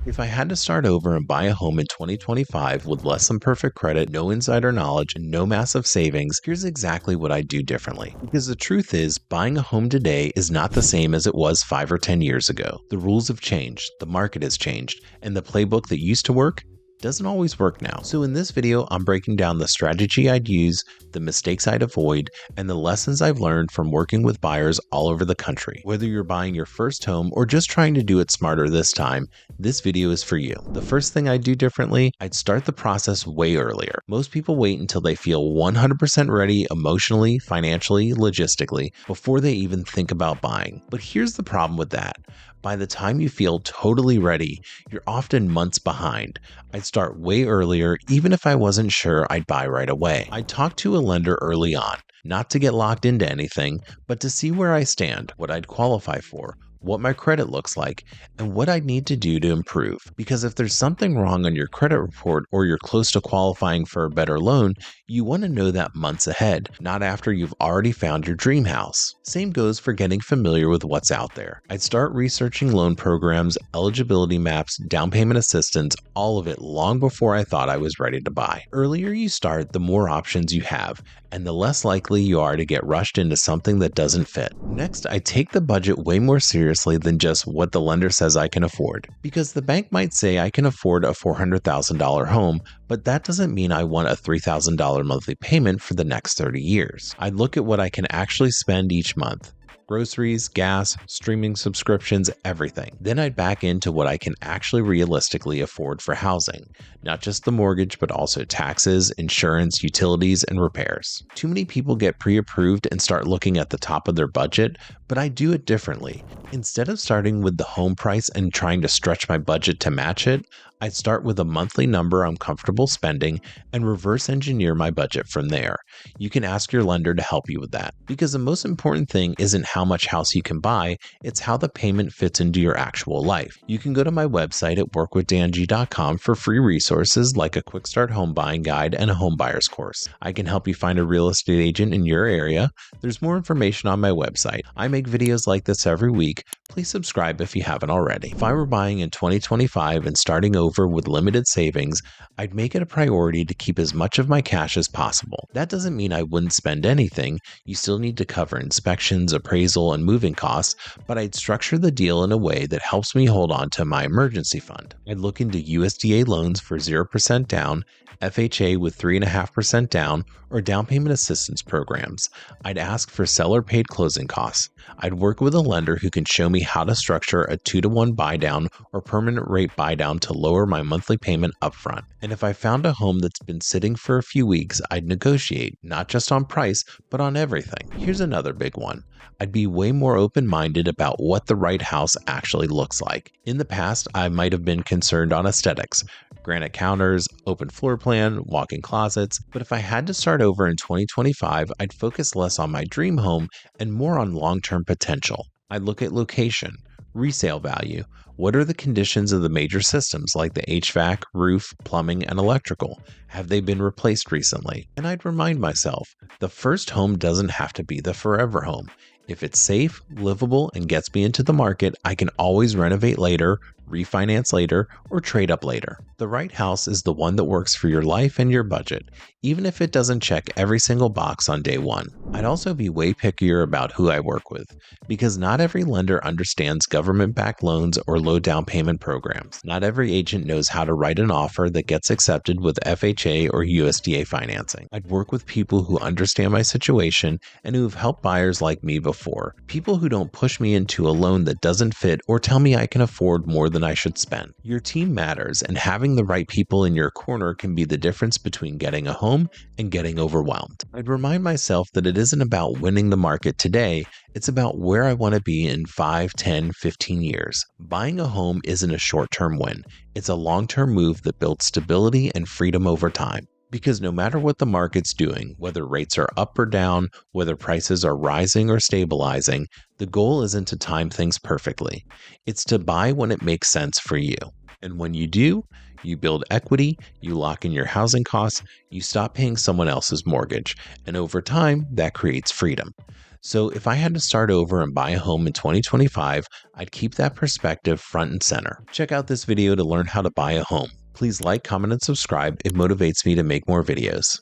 If I had to start over and buy a home in 2025 with less than perfect credit, no insider knowledge, and no massive savings, here's exactly what I'd do differently. Because the truth is, buying a home today is not the same as it was 5 or 10 years ago. The rules have changed, the market has changed, and the playbook that used to work doesn't always work now. So in this video, I'm breaking down the strategy I'd use, the mistakes I'd avoid, and the lessons I've learned from working with buyers all over the country. Whether you're buying your first home or just trying to do it smarter this time, this video is for you. The first thing I'd do differently, I'd start the process way earlier. Most people wait until they feel 100% ready emotionally, financially, logistically, before they even think about buying. But here's the problem with that. By the time you feel totally ready, you're often months behind. I'd start way earlier, even if I wasn't sure I'd buy right away. I'd talk to a lender early on, not to get locked into anything, but to see where I stand, what I'd qualify for, what my credit looks like, and what I need to do to improve. Because if there's something wrong on your credit report or you're close to qualifying for a better loan, you want to know that months ahead, not after you've already found your dream house. Same goes for getting familiar with what's out there. I'd start researching loan programs, eligibility maps, down payment assistance, all of it long before I thought I was ready to buy. Earlier you start, the more options you have, and the less likely you are to get rushed into something that doesn't fit. Next, I take the budget way more seriously than just what the lender says I can afford. Because the bank might say I can afford a $400,000 home, but that doesn't mean I want a $3,000 monthly payment for the next 30 years. I look at what I can actually spend each month. Groceries, gas, streaming subscriptions, everything. Then I'd back into what I can actually realistically afford for housing. Not just the mortgage, but also taxes, insurance, utilities, and repairs. Too many people get pre-approved and start looking at the top of their budget, but I do it differently. Instead of starting with the home price and trying to stretch my budget to match it, I'd start with a monthly number I'm comfortable spending and reverse engineer my budget from there. You can ask your lender to help you with that. Because the most important thing isn't how much house you can buy, it's how the payment fits into your actual life. You can go to my website at workwithdang.com for free resources like a quick start home buying guide and a home buyer's course. I can help you find a real estate agent in your area. There's more information on my website. I make videos like this every week. Please subscribe if you haven't already. If I were buying in 2025 and starting over with limited savings, I'd make it a priority to keep as much of my cash as possible. That doesn't mean I wouldn't spend anything. You still need to cover inspections, appraisal, and moving costs, but I'd structure the deal in a way that helps me hold on to my emergency fund. I'd look into USDA loans for 0% down, FHA with 3.5% down, or down payment assistance programs. I'd ask for seller-paid closing costs. I'd work with a lender who can show me how to structure a 2-to-1 buy down or permanent rate buy down to lower my monthly payment upfront. And if I found a home that's been sitting for a few weeks, I'd negotiate, not just on price, but on everything. Here's another big one. I'd be way more open-minded about what the right house actually looks like. In the past, I might have been concerned on aesthetics, granite counters, open floor plan, walk-in closets, but if I had to start over in 2025, I'd focus less on my dream home and more on long-term potential. I'd look at location, resale value. What are the conditions of the major systems like the HVAC, roof, plumbing, and electrical? Have they been replaced recently? And I'd remind myself, the first home doesn't have to be the forever home. If it's safe, livable, and gets me into the market, I can always renovate later, refinance later, or trade up later. The right house is the one that works for your life and your budget, even if it doesn't check every single box on day one. I'd also be way pickier about who I work with, because not every lender understands government-backed loans or low down payment programs. Not every agent knows how to write an offer that gets accepted with FHA or USDA financing. I'd work with people who understand my situation and who have helped buyers like me before. People who don't push me into a loan that doesn't fit or tell me I can afford more than I should spend. Your team matters, and having the right people in your corner can be the difference between getting a home and getting overwhelmed. I'd remind myself that it isn't about winning the market today, it's about where I want to be in 5, 10, 15 years. Buying a home isn't a short-term win. It's a long-term move that builds stability and freedom over time. Because no matter what the market's doing, whether rates are up or down, whether prices are rising or stabilizing, the goal isn't to time things perfectly. It's to buy when it makes sense for you. And when you do, you build equity, you lock in your housing costs, you stop paying someone else's mortgage, and over time, that creates freedom. So if I had to start over and buy a home in 2025, I'd keep that perspective front and center. Check out this video to learn how to buy a home. Please like, comment, and subscribe. It motivates me to make more videos.